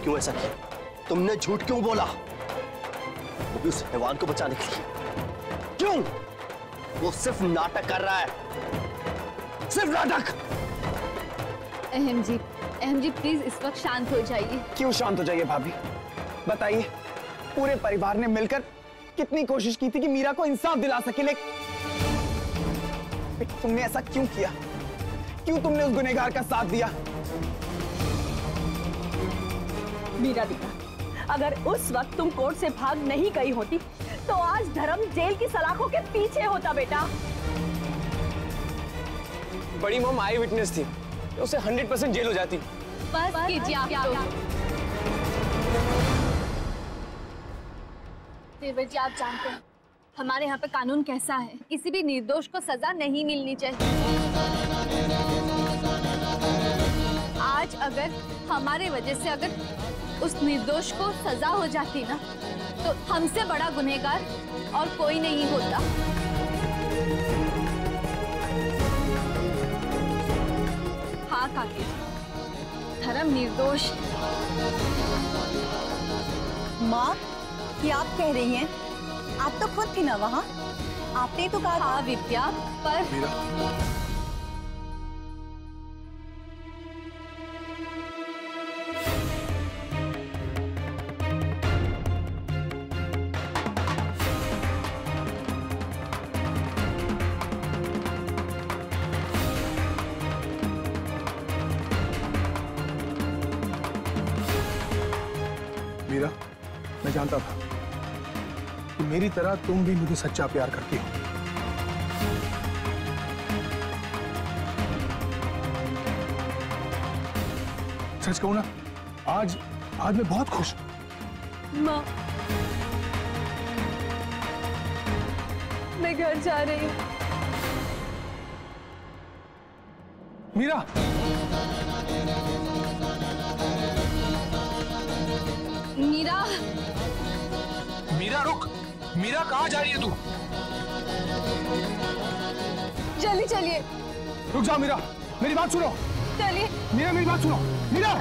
क्यों ऐसा किया? तुमने झूठ क्यों बोला? वो भी उस हैवान को बचाने के लिए। क्यों? वो सिर्फ नाटक कर रहा है, सिर्फ नाटक। अहम जी प्लीज इस वक्त शांत हो जाइए। क्यों शांत हो जाइए भाभी? बताइए, पूरे परिवार ने मिलकर कितनी कोशिश की थी कि मीरा को इंसाफ दिला सके, लेकिन तुमने ऐसा क्यों किया? क्यों तुमने उस गुनहगार का साथ दिया? मीरा दीदा, अगर उस वक्त तुम कोर्ट से भाग नहीं गई होती तो आज धर्म जेल की सलाखों के पीछे होता बेटा। बड़ी मॉम आई विटनेस थी, उसे 100% जेल हो जाती। बस कीजिए आप देवर जी, आप जानते हैं हमारे यहाँ पे कानून कैसा है, किसी भी निर्दोष को सजा नहीं मिलनी चाहिए। आज अगर हमारे वजह से अगर उस निर्दोष को सजा हो जाती ना, तो हमसे बड़ा गुनहगार और कोई नहीं होता। हाँ काकी, धर्म निर्दोष। माँ, ये आप कह रही हैं? आप तो खुद थी ना वहाँ, आपने तो कहा। हाँ विद्या, पर मीरा, मैं जानता था कि मेरी तरह तुम भी मुझे सच्चा प्यार करती हो। सच कहूं ना, आज मैं बहुत खुश हूं। माँ, मैं घर जा रही हूँ। मीरा, मीरा, मीरा रुक। मीरा, कहाँ जा रही है तू? जल्दी चलिए। रुक जाओ मीरा, मेरी बात सुनो। चलिए। मीरा, मेरी बात सुनो। मीरा,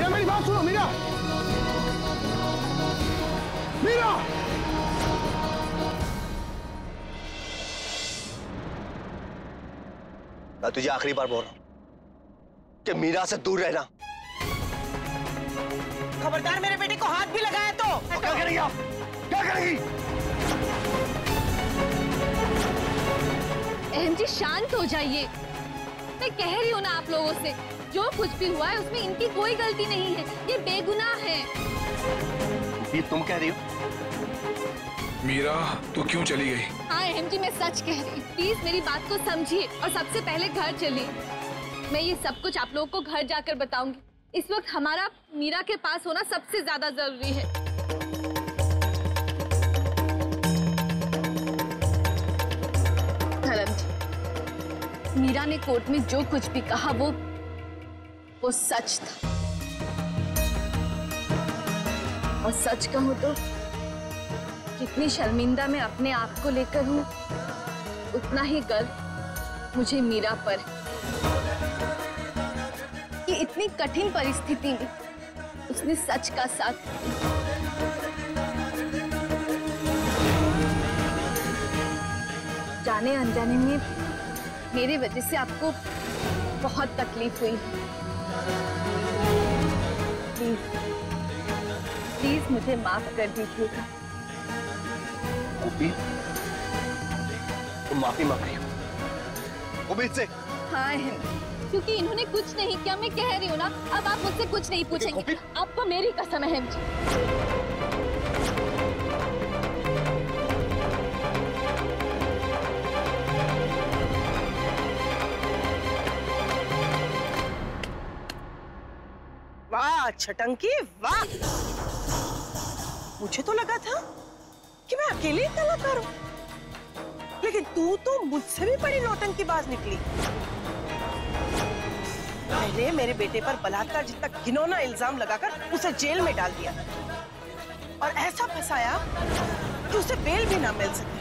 मेरी बात सुनो। मीरा, मैं तुझे आखिरी बार बोल रहा हूं कि मीरा से दूर रहना। खबरदार, मेरे बेटे को हाथ भी लगाया तो क्या करेगी आप? क्या करेगी? अहम जी शांत हो जाइए। मैं कह रही हूँ ना आप लोगों से, जो कुछ भी हुआ है उसमें इनकी कोई गलती नहीं है, ये बेगुनाह है। ये तुम कह रही हो? मीरा, तू क्यों चली गई? हाँ अहम जी, मैं सच कह रही हूँ। प्लीज मेरी बात को समझिए और सबसे पहले घर चलिए। मैं ये सब कुछ आप लोगों को घर जाकर बताऊंगी। इस वक्त हमारा मीरा के पास होना सबसे ज्यादा जरूरी है। धर्म जी, मीरा ने कोर्ट में जो कुछ भी कहा वो सच था। और सच कहूं तो जितनी शर्मिंदा मैं अपने आप को लेकर हूं, उतना ही गर्व मुझे मीरा पर है कि इतनी कठिन परिस्थिति में उसने सच का साथ दिया। जाने अनजाने में मेरे वजह से आपको बहुत तकलीफ हुई। प्लीज मुझे माफ कर दीजिएगा। तुम माफी मांग रही हो उम्मीद से? हाँ है, क्योंकि इन्होंने कुछ नहीं किया। मैं कह रही हूँ ना, अब आप मुझसे कुछ नहीं पूछेंगे। आपको मेरी कसम है जी। वाह छटंकी, वाह। मुझे तो लगा था कि मैं अकेली कलाकार हूँ, लेकिन तू तो मुझसे भी बड़ी नौटंकीबाज निकली। पहले मेरे बेटे पर बलात्कार जितना घिनौना इल्जाम लगाकर उसे जेल में डाल दिया और ऐसा फंसाया कि उसे बेल भी ना मिल सके।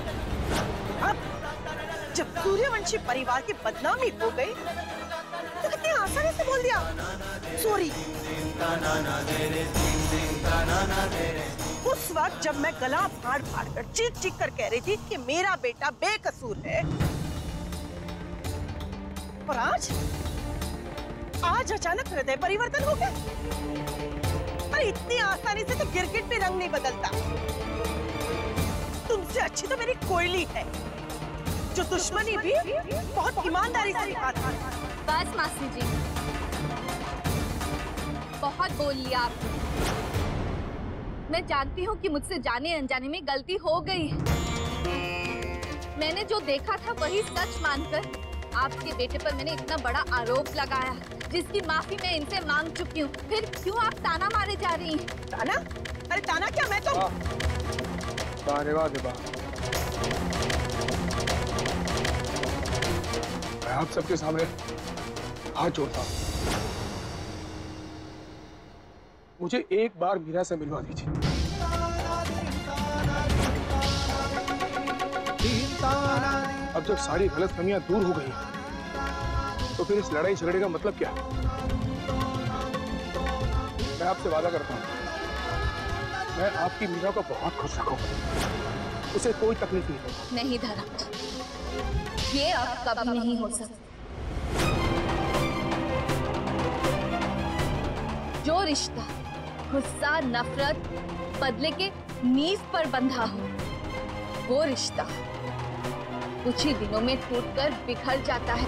अब जब सूर्यवंशी परिवार की बदनामी हो गई तो कितनी आसानी से बोल दिया सॉरी। उस वक्त जब मैं गला फाड़ फाड़ कर चीख चीख कर कह रही थी कि मेरा बेटा बेकसूर है, और आज अचानक हृदय परिवर्तन हो गया। अरे इतनी आसानी से तो गिरगिट भी रंग नहीं बदलता। तुमसे अच्छी तो मेरी कोयली है, जो दुश्मनी भी बहुत ईमानदारी से निभाती है। बस मासी जी, बहुत बोल लिया आपने। मैं जानती हूँ कि मुझसे जाने अनजाने में गलती हो गई है। मैंने जो देखा था वही सच मानकर आपके बेटे पर मैंने इतना बड़ा आरोप लगाया, जिसकी माफी मैं इनसे मांग चुकी हूँ। फिर क्यों आप ताना मारे जा रही हैं? ताना? अरे ताना क्या, मैं तो मैं आप सबके सामने हाथ जोड़ता हूँ, मुझे एक बार मीरा से मिलवा दीजिए। अब जब सारी गलतफहमियां दूर हो गई तो फिर इस लड़ाई झगड़े का मतलब क्या है? मैं आपसे वादा करता हूं, मैं आपकी मीरा को बहुत खुश रखूंगा, उसे कोई तकलीफ नहीं होगी। नहीं धर्म, ये अब कभी नहीं हो सकता। जो रिश्ता गुस्सा, नफरत, बदले के नींव पर बंधा हो, वो रिश्ता कुछ ही दिनों में टूटकर बिखर जाता है।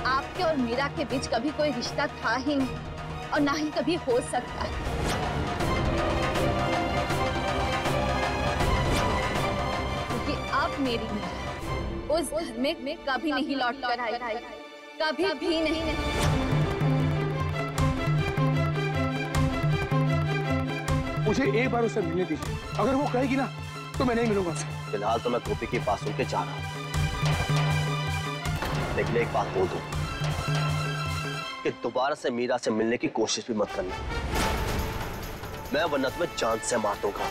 आपके और मीरा के बीच कभी कोई रिश्ता था ही नहीं, और ना ही कभी हो सकता है। क्योंकि अब मेरी मीरा उस घर में कभी नहीं लौट कर आएगी, कभी भी नहीं। मुझे एक बार उससे मिलने दीजिए, अगर वो कहेगी ना तो मैं नहीं मिलूंगा उससे। फिलहाल तो मैं गोपी की बात सुन के जा रहा हूं, लेकिन एक बात बोल दूं कि दोबारा से मीरा से मिलने की कोशिश भी मत करना, मैं वरना तुम्हें जान से मार दूंगा।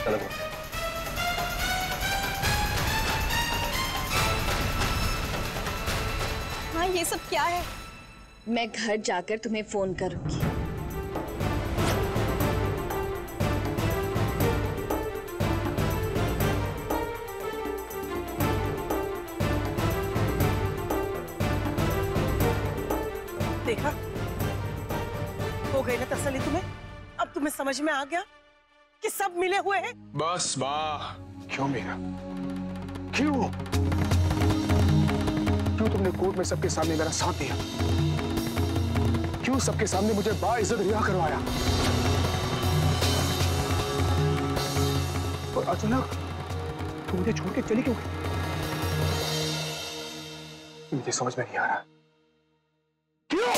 चलो। हाँ, ये सब क्या है? मैं घर जाकर तुम्हें फोन करूंगी। देखा, हो गई ना तसल्ली तुम्हें? अब तुम्हें समझ में आ गया कि सब मिले हुए हैं। बस वाह, क्यों मीरा, क्यों तुमने कोर्ट में सबके सामने मेरा साथ दिया? क्यों सबके सामने मुझे बाइज्जत रिहा करवाया? और अचानक तुम मुझे छोड़ के चली क्यों गई? मुझे समझ में नहीं आ रहा क्यों?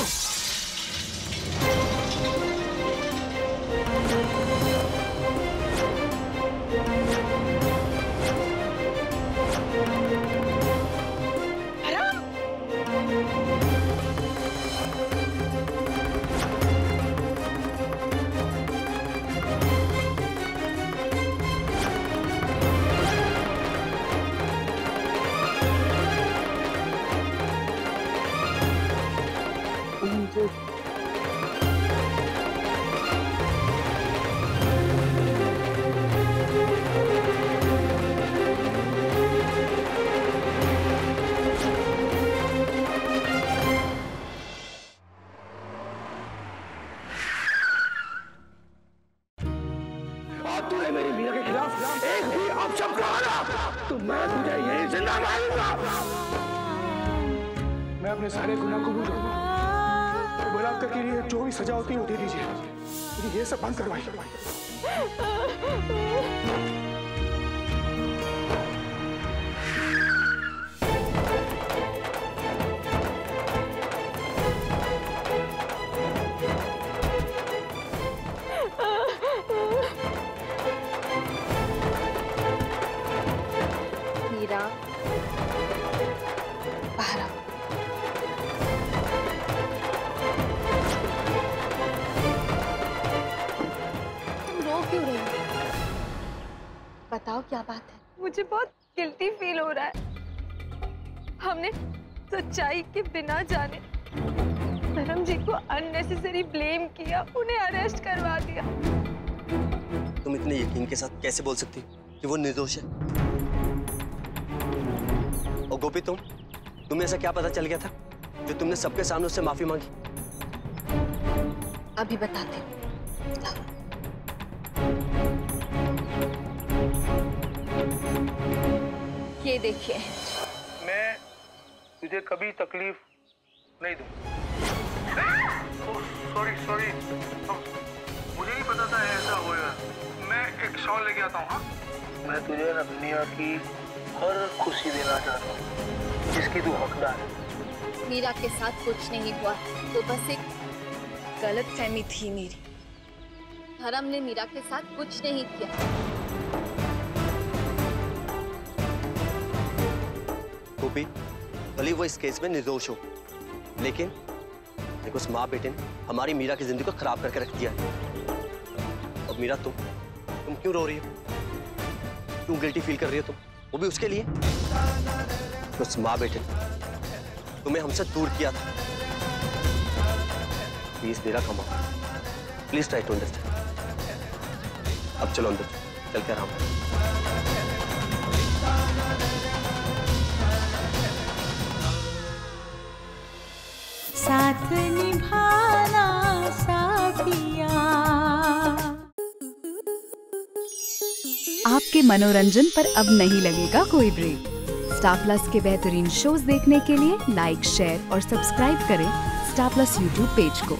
मैं अपने सारे गुनाह कबूल करूंगा। बलात्कार के लिए जो भी सजा होती है वो दे दीजिए, लेकिन ये सब बंद करवाइए। मीरा, बाहर आओ। मुझे बहुत गिल्टी फील हो रहा है। हमने सच्चाई के बिना जाने धर्म जी को अननेसेसरी ब्लेम किया, उन्हें अरेस्ट करवा दिया। तुम इतने यकीन के साथ कैसे बोल सकती हो कि वो निर्दोष है? और गोपी, तुम्हें ऐसा क्या पता चल गया था जो तुमने सबके सामने उससे माफी मांगी? अभी बताते हैं। ये देखिए, मैं तुझे कभी तकलीफ नहीं दूंगा। सॉरी मुझे नहीं पता था ऐसा होगा। मैं एक शॉल लेके आता हूँ। हाँ, मैं तुझे ना दुनिया की हर खुशी देना चाहता हूँ जिसकी तू हकदार है। मीरा के साथ कुछ नहीं हुआ, तो बस एक गलतफहमी थी मेरी। धर्म ने मीरा के साथ कुछ नहीं किया। गोपी, भले वो इस केस में निर्दोष हो, लेकिन देखो, उस माँ बेटे ने हमारी मीरा की जिंदगी को खराब करके रख दिया है। अब मीरा, तुम क्यों रो रही हो? क्यों गिल्टी फील कर रही हो तुम? वो भी उसके लिए। उस माँ बेटे ने तुम्हें हमसे दूर किया था। प्लीज मेरा कमाओ, प्लीज ट्राई टू अंडरस्टैंड। अब चलो अंदर, चल के आराम करो। साथ निभाना साथिया। आपके मनोरंजन पर अब नहीं लगेगा कोई ब्रेक। स्टार प्लस के बेहतरीन शोज देखने के लिए लाइक, शेयर और सब्सक्राइब करें स्टार प्लस यूट्यूब पेज को।